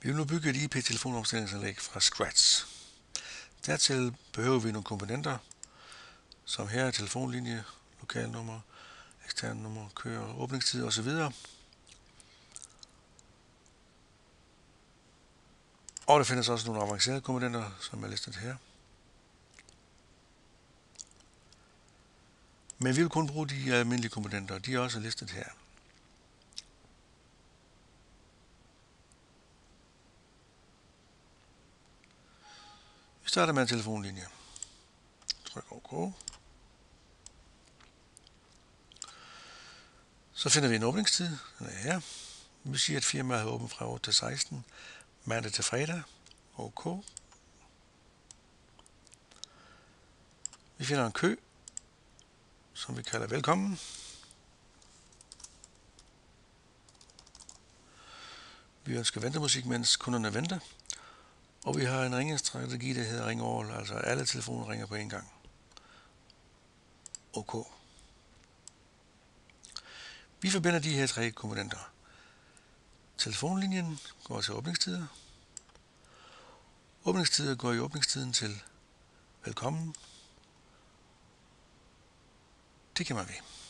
Vi vil nu bygge et IP-telefonopstillingsanlæg fra scratch. Dertil behøver vi nogle komponenter, som her er telefonlinje, lokalnummer, eksterne nummer, kører, åbningstid osv. Og der findes også nogle avancerede komponenter, som er listet her. Men vi vil kun bruge de almindelige komponenter, de er også listet her. Vi starter med en telefonlinje. Tryk OK. Så finder vi en åbningstid. Den er her. Vi siger, at firmaet er åbent fra 8 til 16, mandag til fredag. OK. Vi finder en kø, som vi kalder velkommen. Vi ønsker ventemusik, mens kunderne venter. Og vi har en ringestrategi, der hedder ring all, altså alle telefoner ringer på en gang. OK. Vi forbinder de her tre komponenter. Telefonlinjen går til åbningstider. Åbningstider går i åbningstiden til velkommen. Det kan man ved.